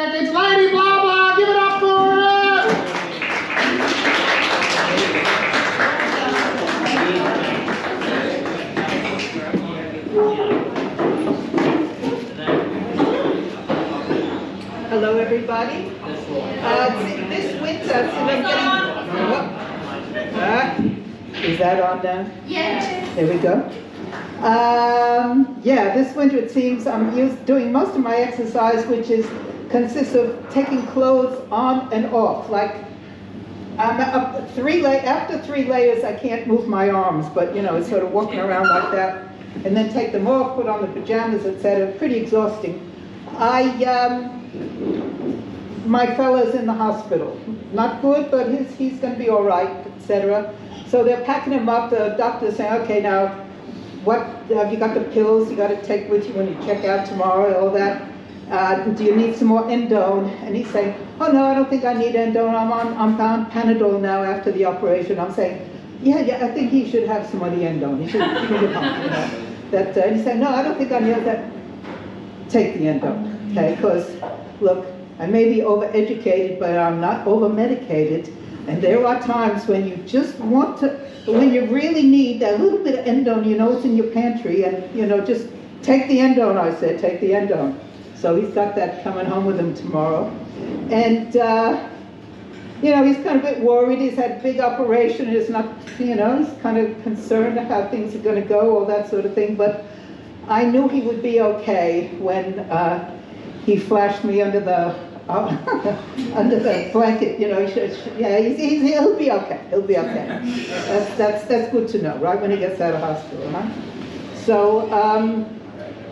terrific. It's Lady Bla Bla. Give it up for her. Hello, everybody. This winter, since I'm getting... is that on now? Yes. There we go. Yeah, this winter it seems I'm doing most of my exercise, which consists of taking clothes on and off. Like, I'm up after 3 layers, I can't move my arms, but you know, it's sort of walking around like that, and then take them off, put on the pajamas, etc. Pretty exhausting. My fellow's in the hospital. Not good, but he's going to be all right, etc. So they're packing him up. The doctor's saying, okay, now, what have you got the pills you got to take with you when you check out tomorrow, all that? Do you need some more endone? And he's saying, oh no, I don't think I need endone. I'm on Panadol now after the operation. I'm saying, yeah, I think he should have some of the endone. He should bring it home. You know? And he's saying, no, I don't think I need that. Take the endone, okay? Because, look, I may be overeducated, but I'm not over-medicated. And there are times when you just want to, when you really need that little bit of endone, you know it's in your pantry, and you know, just take the endone, I said, take the endone. So he's got that coming home with him tomorrow. And, you know, he's kind of a bit worried. He's had a big operation. He's not, you know, he's kind of concerned how things are going to go, all that sort of thing. But I knew he would be okay when he flashed me under the under the blanket, you know. He'll be okay. He'll be okay. That's good to know, right? When he gets out of hospital, huh? So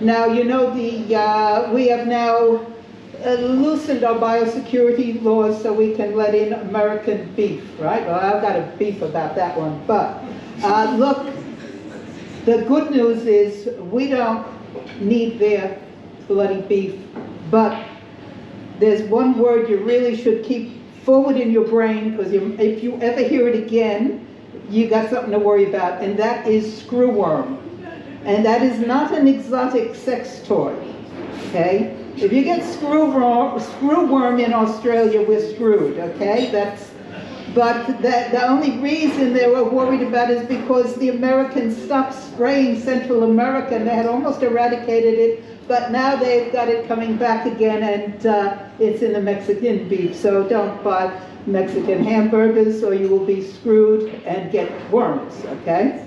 now you know we have now loosened our biosecurity laws so we can let in American beef, right? Well, I've got a beef about that one, but look, the good news is we don't need their bloody beef, but there's one word you really should keep forward in your brain, because if you ever hear it again, you got something to worry about, and that is screwworm. And that is not an exotic sex toy, okay? If you get screwworm in Australia, we're screwed, okay? But the only reason they were worried about it is because the Americans stopped spraying Central America, and they had almost eradicated it, but now they've got it coming back again, and it's in the Mexican beef. So don't buy Mexican hamburgers or you will be screwed and get worms, okay?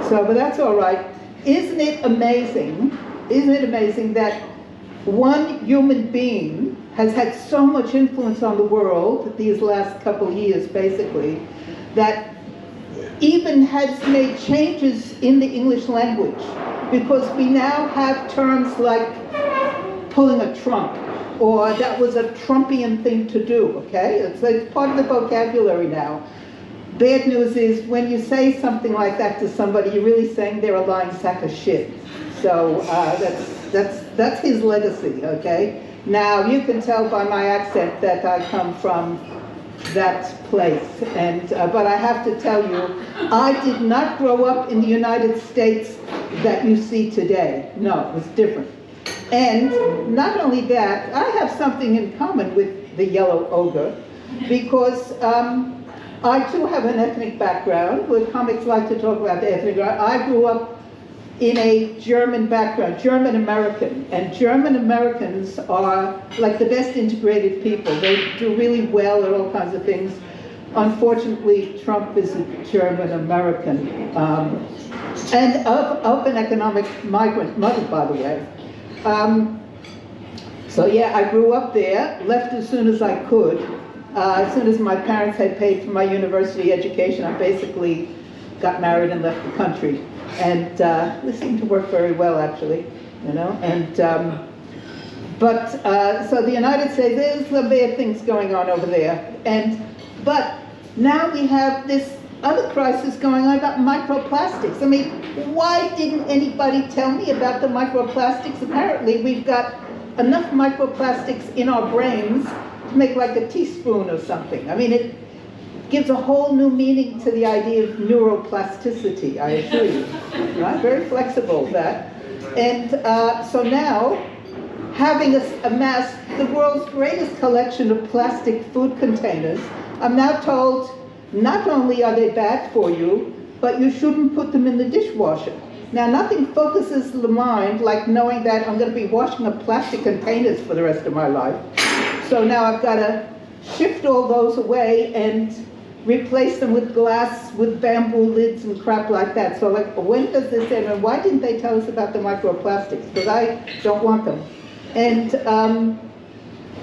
So, but that's all right. Isn't it amazing that one human being has had so much influence on the world these last couple of years, basically, that even has made changes in the English language, because we now have terms like pulling a trump, or that was a Trumpian thing to do, okay? It's part of the vocabulary now. Bad news is when you say something like that to somebody, you're really saying they're a lying sack of shit. So that's his legacy, okay? Now, you can tell by my accent that I come from that place, and but I have to tell you, I did not grow up in the United States that you see today. No, it was different. And not only that, I have something in common with the yellow ogre, because I too have an ethnic background. Where comics like to talk about the ethnic background. I grew up in a German background, German American, and German Americans are like the best integrated people. They do really well at all kinds of things. Unfortunately, Trump is a German American, and of an economic migrant mother, by the way. So yeah, I grew up there, left as soon as I could. As soon as my parents had paid for my university education, I basically got married and left the country. And this seemed to work very well, actually, you know. And so the United States, there's some bad things going on over there. But now we have this other crisis going on about microplastics. I mean, why didn't anybody tell me about the microplastics? Apparently, we've got enough microplastics in our brains to make like a teaspoon or something. I mean, it gives a whole new meaning to the idea of neuroplasticity, I assure you. Right? Very flexible, that. And so now, having amassed the world's greatest collection of plastic food containers, I'm now told not only are they bad for you, but you shouldn't put them in the dishwasher. Now, nothing focuses the mind like knowing that I'm going to be washing up plastic containers for the rest of my life. So now I've got to shift all those away and replace them with glass, with bamboo lids and crap like that. So like, when does this end? And why didn't they tell us about the microplastics? Because I don't want them. And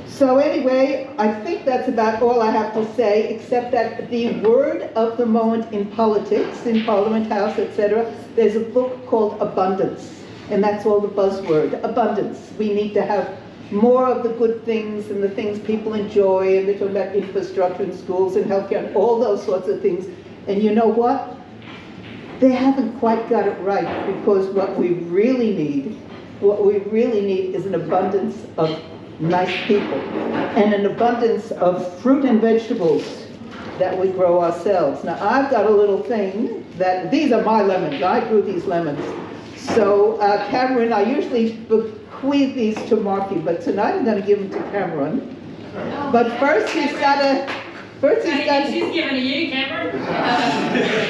so anyway, I think that's about all I have to say, except that the word of the moment in politics, in Parliament House, etc., there's a book called Abundance. And that's all the buzzword, abundance. We need to have more of the good things and the things people enjoy, and they're talking about infrastructure in schools and healthcare and all those sorts of things. And you know what? They haven't quite got it right, because what we really need is an abundance of nice people and an abundance of fruit and vegetables that we grow ourselves. Now, I've got a little thing that, these are my lemons. I grew these lemons. So Cameron, I usually bequeath these to Marky, but tonight I'm going to give them to Cameron. But first he's got to... She's giving to you, Cameron.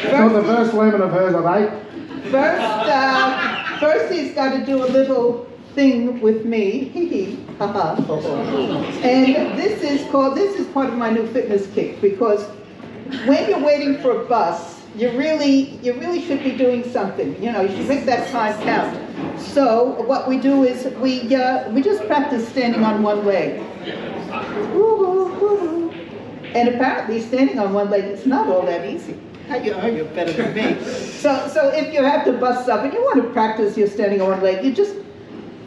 So the first lemon of hers, are they? First he's got to do a little thing with me. Hee hee. Haha. And this is part of my new fitness kick, because when you're waiting for a bus, you really should be doing something. You know, you should make that time count. So what we do is we just practice standing on one leg. And apparently standing on one leg, it's not all that easy. You're better than me. So if you have to bust up and you want to practice your standing on one leg, you just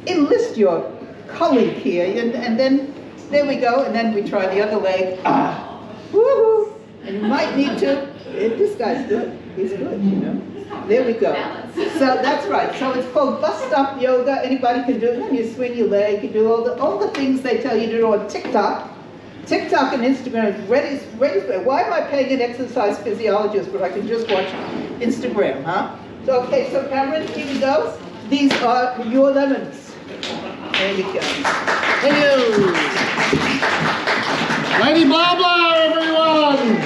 enlist your colleague here, and then there we go, and then we try the other leg. Woohoo! And you might need to. This guy's good. He's good, you know. There we go. So that's right. So it's called bus stop yoga. Anybody can do it. And you swing your leg. You do all the things they tell you to do on TikTok. TikTok and Instagram is ready. Why am I paying an exercise physiologist when I can just watch Instagram, huh? So okay. So Cameron, here we go. These are your lemons. There you go. Hello! Lady Bla Bla, everyone!